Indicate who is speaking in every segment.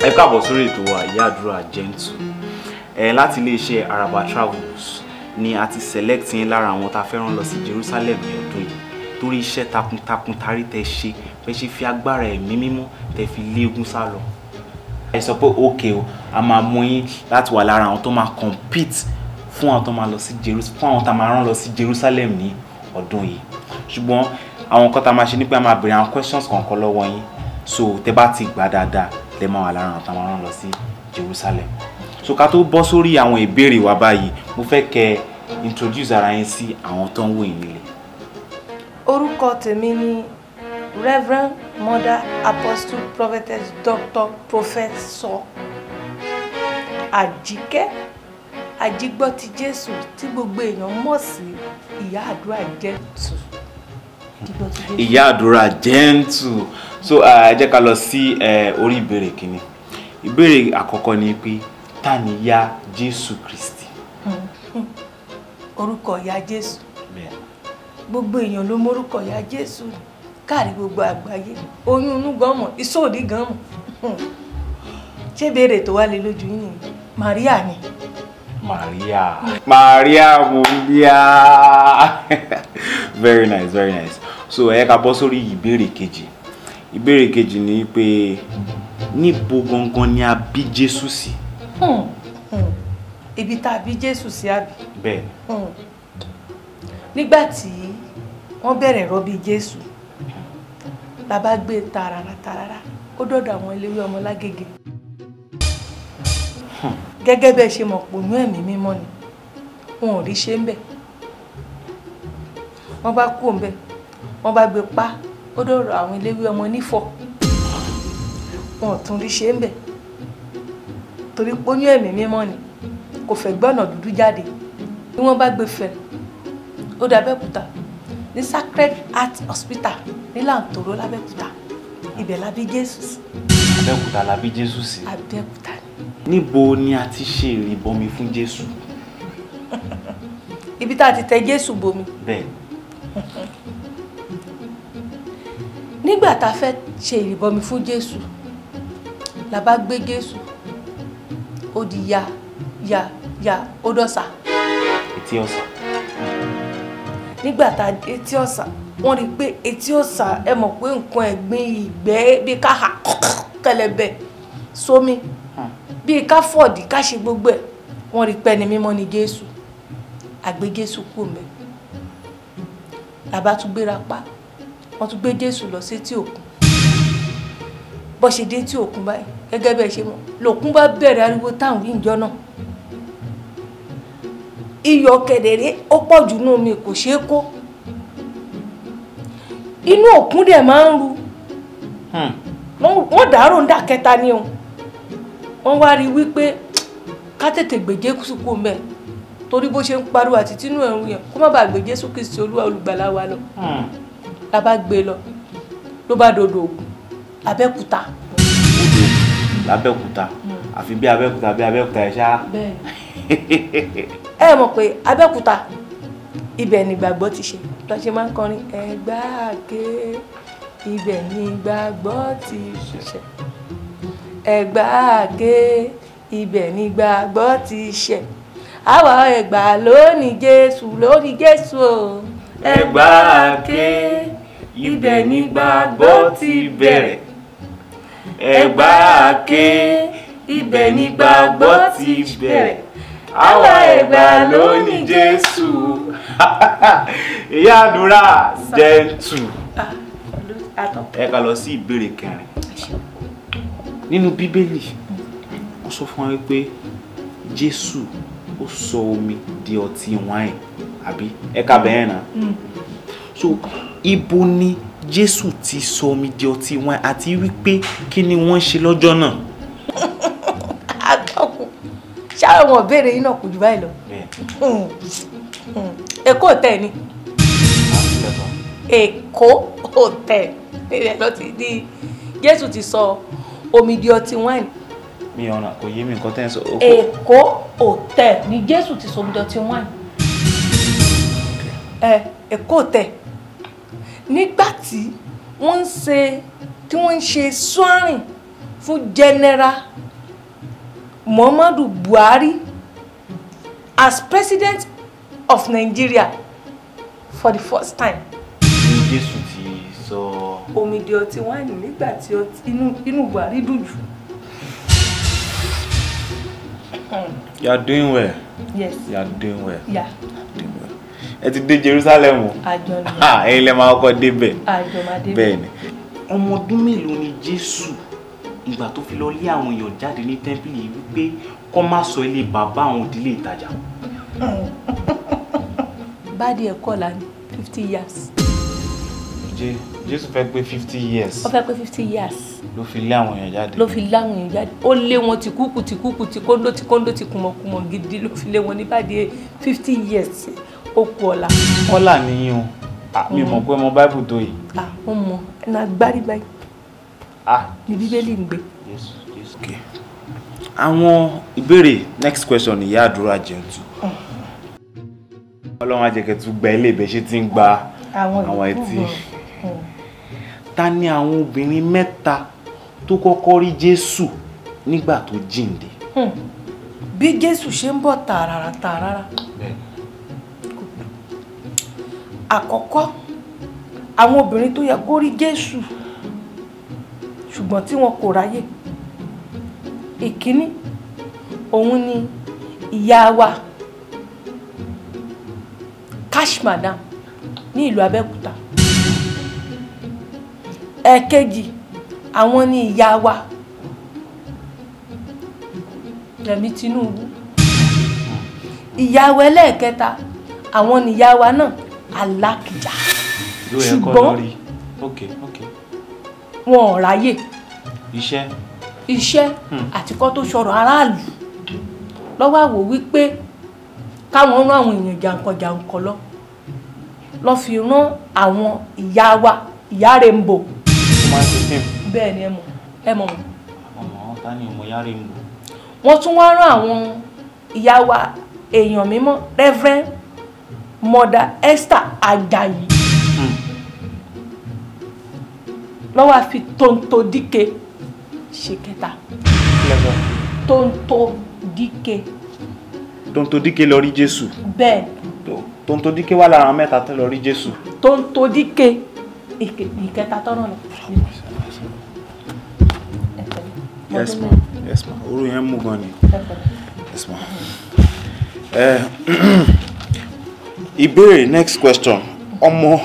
Speaker 1: Ẹ káàbọ̀ sórí ètò wa Ìyá Àdúrà Gentle. Láti iléeṣẹ́ Araba Travels ni a ti select yín lára àwọn tá a fẹ́ rán lọ sí Jerusalem ní ọdún yìí. Torí iṣẹ́ takuntakun tarí tẹ́ ṣe, bẹ́ ṣe fi agbára ẹ̀mí mímọ́ tẹ́ fi léegun sá lọ. Ẹ sọ pé okay o, a máa mú yín láti wà lára àwọn tó máa compete fún àwọn tó máa lọ sí Jerusalem, fún àwọn tá a máa rán lọ sí Jerusalem ní ọdún yìí. Ṣùgbọ́n àwọn nǹkan tá a máa ṣe ni pé a máa béèrè àwọn questions kọ̀ọ̀kan lọ́wọ́ yín. So tẹ́ bá ti gbà dáadáa, lẹ máa wà lára àwọn tá a máa rán lọ sí Jerusalem. So ká tó bọ́ sórí àwọn ìbéèrè wa báyìí, mo fẹ́ kẹ́ introduce ara yín sí àwọn tó ń wò yín nílé.
Speaker 2: Orúkọ tèmi ni Reverend Mother Apostle Prophetess Dr. Professor Àjíkẹ́ Ajígbọ́tí Jésù tí gbogbo èèyàn mọ̀ sí Ìyá Àdúrà Gentle.
Speaker 1: Ìyá Àdúrà Gentle. So ẹ jẹ́ ká lọ sí orí ìbéèrè kìíní. Ìbéèrè àkọ́kọ́ ni pé ta ni Ìyá Jésù Kristi?
Speaker 2: Orúkọ Ìyá Jésù. Gbogbo èèyàn ló mórúkọ Ìyá Jésù káàrí gbogbo àgbáyé. Oyún inú gan mọ̀, ìsòdí gan mọ̀. Ṣé béèrè tó wá lé lójú yín ni Maria ni?
Speaker 1: Maria Mulia. Very nice, very nice. So ẹ ká bọ́ sórí ìbéèrè kejì. Ìbéèrè kejì ni pé níbo gangan ni a bí Jésù sí?
Speaker 2: Ibi tá a bí Jésù sí àbí?
Speaker 1: Bẹ́ẹ̀.
Speaker 2: Nígbà tí wọ́n bẹ̀rẹ̀ rọ́bí Jésù, la bá gbé tarara ó dọ̀dọ̀ àwọn eléwé ọmọ lágége. Gẹ́gẹ́ bẹ́ẹ̀ ṣe mọ̀ pònú ẹ̀mí mímọ́ ni wọn ò rí ṣe ń bẹ̀. Wọ́n bá kú ńbẹ̀, wọ́n bá gbé pa ó dọ̀dọ̀ àwọn eléwé ọmọ nífọ̀. Wọn ò tún rí ṣe ń bẹ̀ torí pònú ẹ̀mí mímọ́ ni kò fẹ́ gbọ́nà dúdú jáde. Bí wọ́n bá gbé fẹ́ ó dà Abẹ́òkúta ní Sacred Heart Hospital ní Lantoro l'Abẹ́òkúta. Ibẹ̀ la bí Jésù sí.
Speaker 1: Abẹ́òkúta la bí Jésù sí.
Speaker 2: Abẹ́òkúta ni.
Speaker 1: Níbo ni a ti ṣe ìrìbọmi fún Jésù?
Speaker 2: Ibi tá a ti tẹ Jésù bomi.
Speaker 1: Bẹ́ẹ̀.
Speaker 2: Nígbà tá a fẹ́ ṣe ìrìbọmi fún Jésù, la bá gbé Jésù ó di ya ó dọ̀sà.
Speaker 1: Etí ọ̀sà.
Speaker 2: Nígbà tá a dé etí ọ̀sà, wọ́n rí pé etí ọ̀sà ẹ mọ̀ pé nǹkan ẹ̀gbin ìgbẹ́ bí ká hà kẹlẹ̀bẹ̀ sómi bí ká fọ̀dí ká ṣe gbogbo ẹ̀. Wọ́n rí pé ẹni mímọ́ ni Jésù. Àgbé Jésù kú ńbẹ̀. La bá tún gbéra pa. Wọ́n tún gbé Jésù lọ sí etí òkun. Bó ṣe dé etí òkun báyìí gẹ́gẹ́ bẹ́ẹ̀ ṣe mọ̀ lòkun bá bẹ̀rẹ̀ ariwo táwọn rí ìjọ náà. Iyọ̀ kẹ̀dẹ̀rẹ́ ó pọ̀ jù nínú omi kò ṣeé kó. Inú òkun dẹ̀ máa ń ru. Wọ́n dàárò ń dà kẹta ni o. Wọ́n wá rí wípé ká tètè gbé Jésù kú ńbẹ̀ torí bó ṣe ń pariwo àti tínú ẹ̀rù yẹn kó má bàa gbé Jésù Kristi Olúwa olùgbàlà wa lọ. La bá gbé lọ ló bá dodo Ògùn Abẹ́òkúta.
Speaker 1: L'Abẹ́òkúta. Àfi bí Abẹ́òkúta ẹ̀ ṣá.
Speaker 2: Bẹ́ẹ̀. Ẹ mọ̀ pé Abẹ́òkúta ibẹ̀ ni ìgbàgbọ́ ti ṣe. Lọ ṣe máa ń kọrin Ẹ̀gbá àké ibẹ̀ ni ìgbàgbọ́ ti ṣe. Ẹ̀gbá àké ibẹ̀ ni ìgbàgbọ́ ti ṣe. Àwa Ẹ̀gbá lónìí Jésù o.
Speaker 1: Ẹ̀gbá àké ibẹ̀ ni ìgbàgbọ́ ti bẹ̀rẹ̀. Ẹ̀gbá àké ibẹ̀ ni ìgbàgbọ́ ti bẹ̀rẹ̀. Àwa Ẹ̀gbá lónìí Jésù. Ìyá Àdúrà Gentle. Ẹ ká lọ sí ìbéèrè kẹrin. Nínú Bíbélì, wọ́n sọ fún wa pé Jésù ó sọ omi di ọtí wáìnì, àbí? Ẹ ká bẹ́ẹ̀ náà. So ibo ni Jésù ti sọ omi di ọtí wáìnì àti wípé kí ni wọ́n ṣe lọ́jọ́ náà?
Speaker 2: Ṣáà wọn béèrè yín náà kò jù báyìí lọ. Èkó Hotel ni. Èkó Hotel níbẹ̀ lọ ti di Jésù ti sọ omi di ọtí wáìnì.
Speaker 1: Mi ọ̀nà kò yé mi nǹkan tẹ́ ń sọ.
Speaker 2: Èkó Hotel ni Jésù ti sọ omi di ọtí wáìnì. Èkó Hotel nígbà tí wọ́n ń ṣe swearing fún General Muhammadu Buhari as President of Nigeria for the first time.
Speaker 1: Jésù ti sọ.
Speaker 2: Omidi ọtí wáìnì nígbà tí inú Buhari dùn jù.
Speaker 1: You are doing well.
Speaker 2: Yes.
Speaker 1: You are doing well.
Speaker 2: Yeah.
Speaker 1: Doing well. Ẹ ti dé Jerusalem o.
Speaker 2: Àjọ ni.
Speaker 1: Ẹ̀yin lẹ máa kọ́kọ́ débẹ̀.
Speaker 2: Àjọ máa débẹ̀.
Speaker 1: Bẹ́ẹ̀ ni. Ọmọ ọdún mélòó ni Jésù ìgbà tó fi lọ lé àwọn èèyàn jáde ní tẹ́ḿpìlì wípé kó má sọ ilé bàbá àwọn ìdílé ìtajà?
Speaker 2: Bádìí ẹ̀kọ́ la ní 50 years.
Speaker 1: Jésù fẹ́ pé 50 years.
Speaker 2: Ó fẹ́ pé 50 years.
Speaker 1: Ló fi lé àwọn èèyàn jáde.
Speaker 2: Ló fi lé àwọn èèyàn jáde. Ó lé wọn ti kúkú ti kóńdó ti kùmọ̀kùmọ̀ gidi ló fi lé wọn ní bádìí 50 years. Ó kú ọ̀la.
Speaker 1: Ọlá nìyí o. Mi mọ̀ pé ọmọ Bible tó yìí.
Speaker 2: Ó mọ ẹnu agbárí báyìí. Ní Bíbélì ń gbé.
Speaker 1: Okay. Àwọn ìbéèrè next question ni ìyá àdúrà Gentle. Ọlọ́run á jẹ́ kẹ́ tún gba ilé ìbẹ̀ ṣe tí ń gba àwọn ẹtì. Ta ni àwọn obìnrin mẹ́ta tó kọ́kọ́ rí Jésù nígbà tó jíǹde?
Speaker 2: Bí Jésù ṣe ń bọ̀ tààràrà. Àkọ́kọ́ àwọn obìnrin tó yẹ kó rí Jésù ṣùgbọ́n tí wọn kò ráyè. Ìkíní òun ni ìyá wa Cash Madam ní ìlú Abẹ́òkúta. Ẹ̀kejì àwọn ni ìyá wa Rẹ̀mí Tinubu. Ìyá wa ẹlẹ́ẹ̀kẹta àwọn ni ìyá wa náà Alákìjà. Ṣùgbọ́n wọn ò ráyè iṣẹ́ àti kọ́ tó ṣọ̀rọ̀ aráàlú lọ́wọ́ àwò wípé káwọn rán àwọn èèyàn jàǹkàn lọ fi rán àwọn ìyá wa ìyá Rainbow. Bẹ́ẹ̀ ni ẹ mọ̀ wọ́n tún wá rán àwọn ìyá wa èèyàn mímọ́ Reverend Mother Esther Ajayi lọ́wọ́ àfi Tontodike ṣe kẹta.
Speaker 1: Tontodike lọ rí Jésù.
Speaker 2: Bẹ́ẹ̀.
Speaker 1: Tontodike wà lára mẹ́ta tó lọ rí Jésù.
Speaker 2: Tontodike ìkẹta tọ́nà lọ.
Speaker 1: Yes ma. Yes ma. Oru yẹn mú gan ni. Yes ma. Ìbéèrè next question. Ọmọ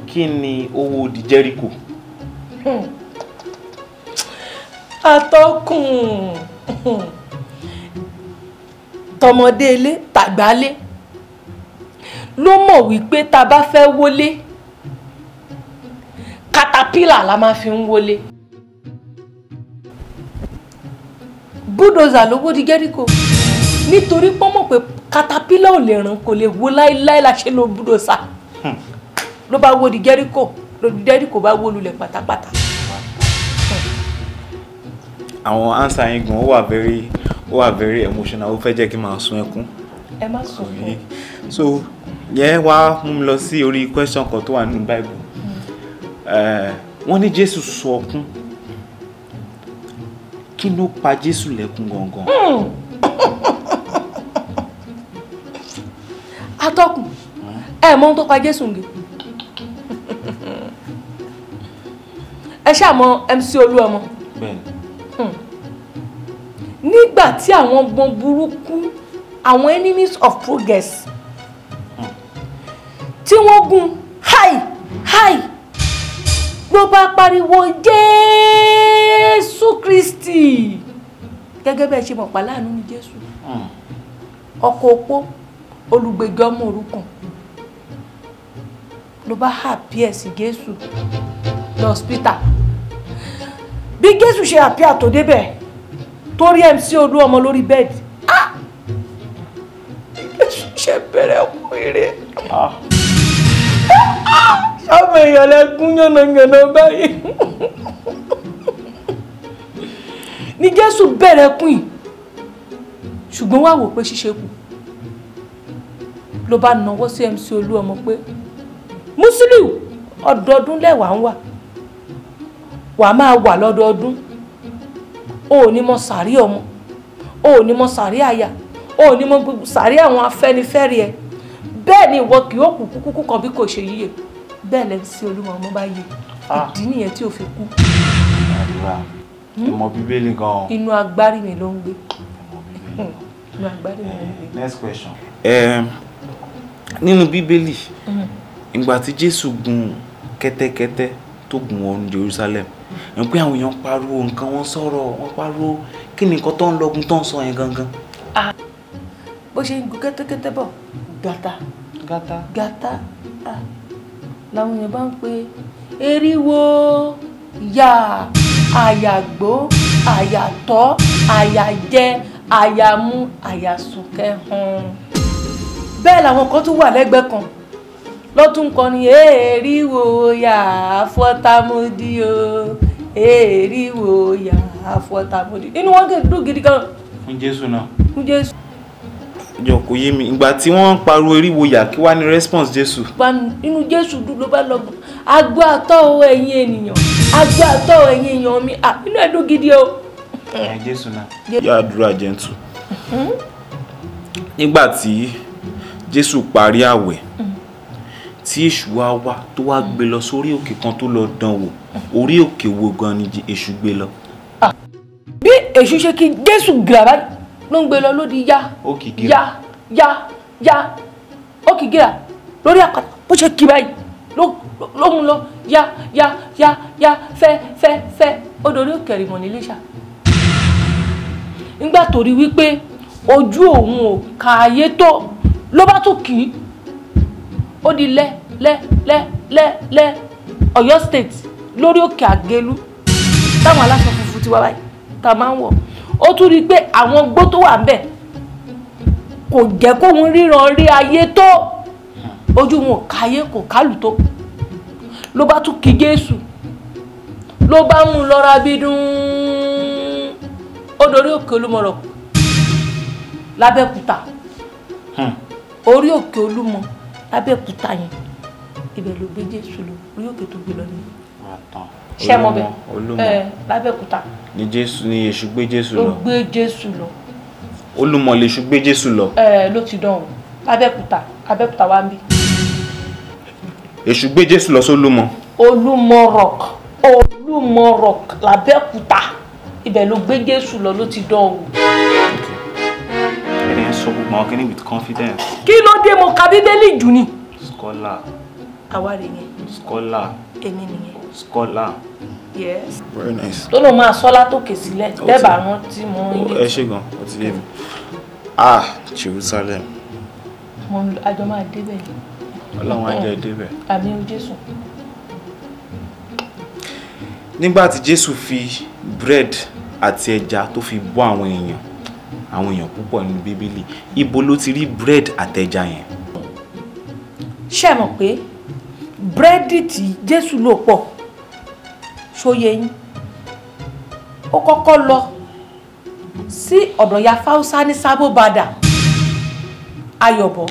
Speaker 1: kí ni owó di Jericho?
Speaker 2: Atọ́kùn tọmọdé ilé tàgbálé ló mọ̀ wípé tá bá fẹ́ wọlé katapila la máa fi ń wọlé. Bulldozer lówó di Jericho nítorí pọ́nmọ̀ pé katapila ò lè ràn kò lè wó láíláí la ṣe lo bulldozer. Ló bá wó di Jericho bá wó lulẹ̀ pátápátá.
Speaker 1: Àwọn answer yín gan ó wà very emotional. Ó fẹ́ jẹ́ kí n máa sun ẹkún.
Speaker 2: Ẹ má sùn fún.
Speaker 1: So yẹn wá mú mi lọ sí orí question kan tó wà nínú Bible. Wọ́n ní Jésù sọkún. Kí ló pa Jésù lẹ́kún gangan?
Speaker 2: Atọ́kùn ẹ mọ̀ ohun tó pa Jésù ń gé. Ẹ ṣáà mọ̀ MC Olúọmọ. Nígbà tí àwọn ọmọ burúkú àwọn enemies of progress tí wọ́n gún háì ló bá pariwo Jésù Kristi gẹ́gẹ́ bẹ́ẹ̀ ṣe mọ̀ pàláàánú ní Jésù ọkọ opó olùgbèjà ọmọ òrukàn ló bá appear sí Jésù lọ́spítà. Bí Jésù ṣe appear tó débẹ̀ torí MC Olúọmọ lórí bẹ́ẹ̀dì Jésù ṣe bẹ̀rẹ̀ wèrè ṣọ́mọ èèyàn lẹ́kún yànnàyànnà báyìí ní Jésù bẹ̀rẹ̀ kún yìí ṣùgbọ́n wá wò pé ṣíṣe kù ló bá nawọ́ sí MC Olúọmọ pé Musiliu ọdọọdún lẹ́wàá ń wà wà máa wà lọ́dọọdún o ò ní mọ sàárì ọmọ o ò ní mọ sàárì àyà o ò ní mọ sàárì àwọn afẹ́nifẹ́re ẹ bẹ́ẹ̀ ni ìwọ kì yóò kú kúkú kan bí kò ṣe yíyẹ bẹ́ẹ̀ lẹ́nu sí Olúmọ ọmọ bá yẹ ìdí nìyẹn tí ò fi kú.
Speaker 1: àdúrà ìmọ̀ bíbélì gan-an.
Speaker 2: inú agbárí mi ló ń gbé inú agbárí mi ló ń gbé.
Speaker 1: Next question. Nínú bíbélì ìgbà tí Jésù gun kẹ́tẹ́kẹ́tẹ́ tó gùn wọnú Jerusalem ẹ̀ ń pé àwọn èèyàn pariwo nǹkan wọn sọ̀rọ̀ wọn pariwo kí ni nǹkan tó ń lọ́gun tó ń sọ yẹn gangan.
Speaker 2: bó ṣe ń gun kẹ́tẹ́kẹ́tẹ́ bọ̀ gàtá làwọn èèyàn bá ń pe eriwo yà àyàgbó àyàtọ̀ àyàjẹ àyàmú àyàsùnkẹ́ hàn bẹ́ẹ̀ làwọn kan tún wà lẹ́gbẹ̀ẹ́ kan lọ́tún kan ní eriwo yà àfọ́tàmọ́dí o eriwo yà àfọ́tàmọ́dí inú wọn kò dùn gidi kan.
Speaker 1: fún Jésù náà.
Speaker 2: fún Jésù.
Speaker 1: jọ kò yé mi ìgbà tí wọ́n ń pariwo eriwo yà kí wá ní response Jésù.
Speaker 2: inú Jésù dùn ló bá lọ bọ̀ agbó àtọ́ ẹ̀yin ènìyàn agbó àtọ́ ẹ̀yin èèyàn mi inú ẹ̀ dùn gidi o.
Speaker 1: Jésù náà. yá àdúrà gentle. nígbà tí Jésù parí àwẹ̀ tí èṣù wá tó wá gbé lọ sórí òkè kan tó lọ dán wò orí òkè wo gan ni èṣù gbé lọ.
Speaker 2: bí èṣù ṣe kí Jésù gíra báyìí ló ń gbé lọ lódì yá ó kì í gíra lórí àpáta bó ṣe kí báyìí ló mú lọ yá fẹ́ ó dorí òkè Ìrìmọ̀ ní Iléṣà nígbà tó rí wípé ojú òun ò ka ayé tó ló bá tún kì í ó di lẹ́ Ọ̀yọ́ state lórí òkè Àgélú táwọn aláṣọ funfun ti wá báyìí tá a máa ń wọ̀ ó tún rí i pé àwọn gbó tó wà ń bẹ̀ kò jẹ́ kóun ríran rí ayé tó ojú wọn ò káyé kò kálù tó ló bá tún kí Jésù ló bá mú un lọ́ra bí dùn ó dorí òkè Olúmọ lábẹ́òkúta orí òkè Olúmọ lábẹ́òkúta yẹn ibẹ̀ ló gbé Jésù lọ orí òkè tó gbé lọ ní. ṣé mo bẹ lábẹ́òkúta.
Speaker 1: ní Jésù ní èṣù gbé Jésù lọ.
Speaker 2: ló gbé Jésù lọ.
Speaker 1: Olúmọ lèṣù gbé Jésù lọ.
Speaker 2: ló ti dán o lábẹ́òkúta wá ń bí.
Speaker 1: èṣù gbé Jésù lọ sólúmọ.
Speaker 2: Olúmọ rock lábẹ́òkúta ibẹ̀ ló gbé Jésù lọ ló ti dán o.
Speaker 1: ẹni ẹ sọ gbogbo àwọn kìíní with confidence.
Speaker 2: kí ló dé mo ka Bíbélì jù ni.
Speaker 1: scholar.
Speaker 2: àwa rè yẹn.
Speaker 1: scholar.
Speaker 2: èmi nìyẹn.
Speaker 1: scholar.
Speaker 2: yes.
Speaker 1: very nice.
Speaker 2: tó ló máa sọ látòkè sílẹ̀ lẹ́bàá rántí mo ń
Speaker 1: ẹ ṣe gan ó ti yé mi. Jerusalem.
Speaker 2: àjọ máa débẹ̀.
Speaker 1: Ọlọ́run á jẹ́ débẹ̀.
Speaker 2: àmín o Jésù.
Speaker 1: nígbà tí Jésù fi bread àti ẹja tó fi bọ́ àwọn èèyàn púpọ̀ nínú Bíbélì ibo ló ti rí bread àtẹja yẹn.
Speaker 2: ṣé mọ̀ pé búrẹ́dì tí Jésù lò pọ̀ ṣóyẹ yín ó kọ́kọ́ lọ sí ọ̀dọ̀ ya Fáúsá ní Sábó Bàdà Ayọ̀bọ̀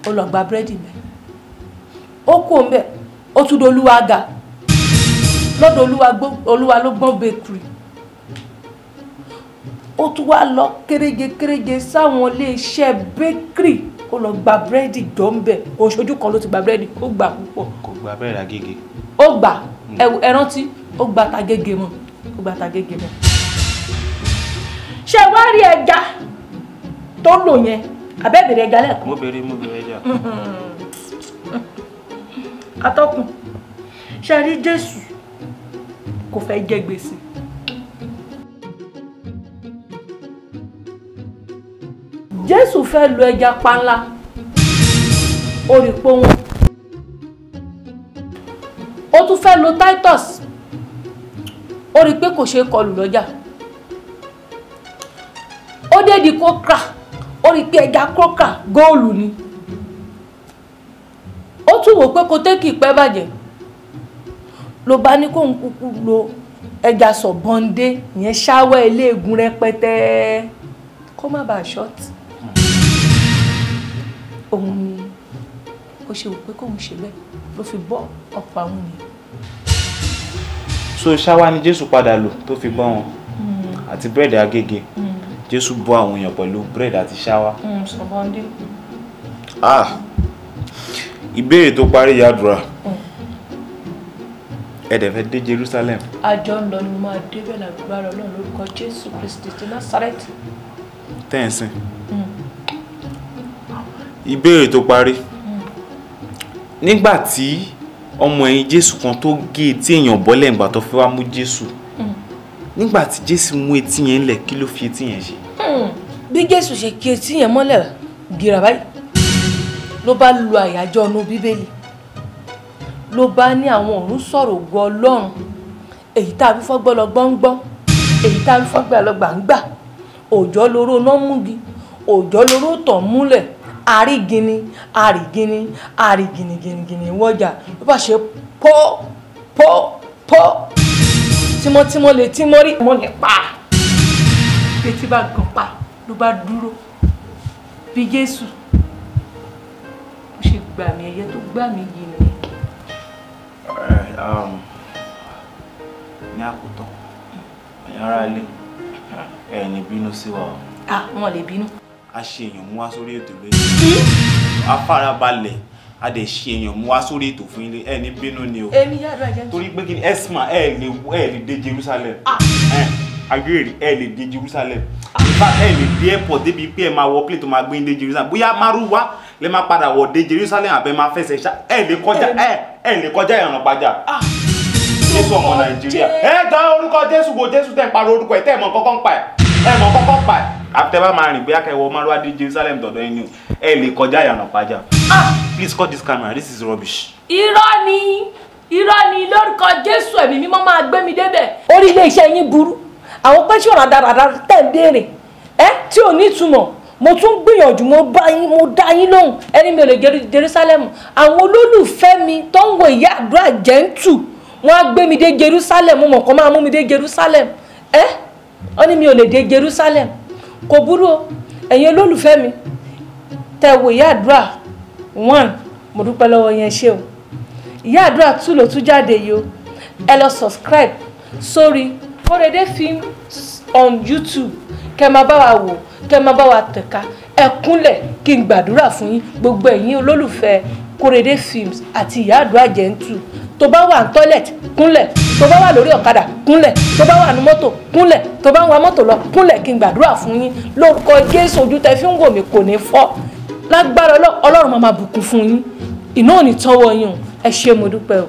Speaker 2: ó lọ gba búrẹ́dì mẹ́ ó kú òun bẹ́ẹ̀ ó tún dolúwa ga lọ́dọ̀ Olúwa ló gbọ́n bakery ó tún wá lọ kéréje sáwọn iléeṣẹ́ bakery ó lọ gba búrẹ́dì jọ́ńbẹ̀ oṣooju kan ló ti gba búrẹ́dì ó gbà púpọ̀.
Speaker 1: kò gba bẹ́ẹ̀ Agége.
Speaker 2: ó gbà ẹ rántí ó gba t'Agége mọ́ ó gba t'Agége mọ́. ṣé wàá rí ẹja tó lò yẹn abẹ́bẹ̀rẹ̀ ẹja lẹ́ẹ̀kan.
Speaker 1: mo bèrè ẹja.
Speaker 2: atọ́kùn ṣe rí Jésù kò fẹ́ jẹ gbèsè. Jésù fẹ́ lo ẹja panla ó rí pé wọn ó tún fẹ́ lo Titus ó rí pé kò ṣeé kọlù lọ́jà ó dé di kókra ó rí pé ẹja kókra góòlù ni ó tún wò pé kò tẹ́kì pẹ́ bàjẹ́ ló bá ní kóun kúkú lo ẹja sọ̀bọ̀ndé ìyẹn ṣáwẹ́ eléegun rẹpẹtẹ kó má bàa ṣọ́ọ̀tì òun ni ó ṣe wò pé kóun ṣe bẹ́ẹ̀ ló fi bọ́ ọ̀pọ̀ àwọn ènìyàn.
Speaker 1: So ṣáwá ni Jésù padà lò tó fi bọ́ wọn àti búrẹ́dì Agége. Jésù bọ́ àwọn èèyàn pẹ̀lú búrẹ́dì àti ṣáwá.
Speaker 2: Sọ̀bọ̀ndé.
Speaker 1: Ìbéèrè tó parí ìyàdúrà. Ẹ dẹ̀ fẹ́ dé Jerusalem.
Speaker 2: Àjọ ń lọ ni mo máa débẹ̀ lágbára Ọlọ́run lórúkọ Jésù Kristi ti Násárẹ́tì.
Speaker 1: Tẹ́ǹsìn. Ìbéèrè tó parí. Nígbà tí ọmọ ẹ̀yìn Jésù kan tó gé etí èèyàn bọ́lẹ̀ ìgbà tó fẹ́ wá mú Jésù. Nígbà tí Jésù mú etí yẹn lẹ̀, kí ló fi etí yẹn ṣe?
Speaker 2: Bí Jésù ṣe kí etí yẹn mọ́lẹ̀ gírà báyìí ló bá lu àyájọ́ ọ̀nà Bíbélì ló bá ní àwọn ọ̀run sọ̀rọ̀ ògo Ọlọ́run èyí tá a fi fọ́gbọ́ lọ gbọ́ngbọ́n èyí tá a fi fọ́gbà lọ gbàǹgbà òjò lóró náà múgi òjò lóró tàn múlẹ̀ àrígini àrígini àrígini wọ́jà ló bá ṣe pọ́ tímọ́tímọ́ lè tímọ́ rí mọ́ ní pa etí bá gan pa ló bá dúró bí Jésù ó ṣe gbà mí ẹyẹ tó gbà mí yìí nìyẹn.
Speaker 1: Ní àkótán ẹ̀yin ará ilé ẹ̀ ní bínú sí wa.
Speaker 2: Wọn lè bínú.
Speaker 1: A ṣe èèyàn mú wá sórí ètò lónìí. A farabalẹ̀ a dẹ̀ ṣe èèyàn mú wá sórí ètò fún ilé ẹ̀ ní bínú ni o.
Speaker 2: Èmi yàrá jẹ́
Speaker 1: torí pé kí ni Esma ẹ̀ lè dé Jerusalem. Agbèrè ẹ̀ lè dé Jerusalem. In fact ẹ̀ lè dé airport débi pé ẹ̀ máa wọ plane tó máa gbé dé Jerusalem. Bóyá márùwá lè máa padà wọ̀ dé Jerusalem àbẹ̀ máa fẹsẹ̀ ṣá ẹ̀ lè kọjá ìrànà pàjá. Jésù ọmọ Nàìjíríà. Ẹ dá orúkọ Jésù wo Jésù tẹ̀ ń parọ́ orúkọ ẹ̀ tẹ́ ẹ̀ mọ̀ kọ́kọ́ ń pa ẹ̀. Ẹ̀ mọ̀ kọ́kọ́ ń pa ẹ̀. Àtẹ̀bá máa rìn bóyá kẹwọ́ márùwá dé Jerusalem dọ̀dọ̀ ẹni ẹ̀ lè kọjá ìrànà pàjá. Please cut this camera, this is rubbish.
Speaker 2: Irọ́ ni lórúkọ Jésù ẹ̀mí mímọ́ máa gbé mi débẹ̀. Orí ilé iṣẹ́ yín burú. Àwọn pẹ́ṣọ̀ rádaràdà tẹ̀ ń béèrè. Tí ò ní ìtumọ̀. Mo tún gbìyànjú mo dá yín lóhùn. Ẹni mi ò lè Jerusalem. Àwọn olólùfẹ́ mi tó ń wo ìyá àdúrà Jẹ́ńtù. Wọ́n á gbé mi dé Jerusalem. Mo mọ̀ kó máa mú mi dé Jerusalem. Wọ́n ní mi ò lè dé Jerusalem. Kò burú o. Ẹ̀yin olólùfẹ́ mi. Tẹ́ wo ìyá àdúrà 1 mo dúpẹ́ lọ́wọ́ yẹn ṣé o. Ìyá àdúrà 2 ló tún jáde yìí o. Ẹ lọ subscribe sórí Korede Films on YouTube. Kẹ́ máa bá wa wò, kẹ́ máa bá wa tẹ̀ka. Ẹ kúnlẹ̀ kí n gbàdúrà fún yín gbogbo ẹ̀yin olólùfẹ́ Korede Films àti ìyá àdúrà Jẹ́ńtù. Tó bá wà ní toilet kúnlẹ̀, tó bá wà lórí ọ̀kadà kúnlẹ̀, tó bá wà ní mọ́tò kúnlẹ̀, tó bá ń wa mọ́tò lọ kúnlẹ̀ kí n gbàdúrà fún yín lórúkọ Jésù ojú tẹ́ fi ń wò mí kò ní fọ́. Lágbára Ọlọ́run máa bùkún fún yín. Iná ò ní tọ́wọ́ yín o. Ẹ ṣé mo dúpẹ́ o.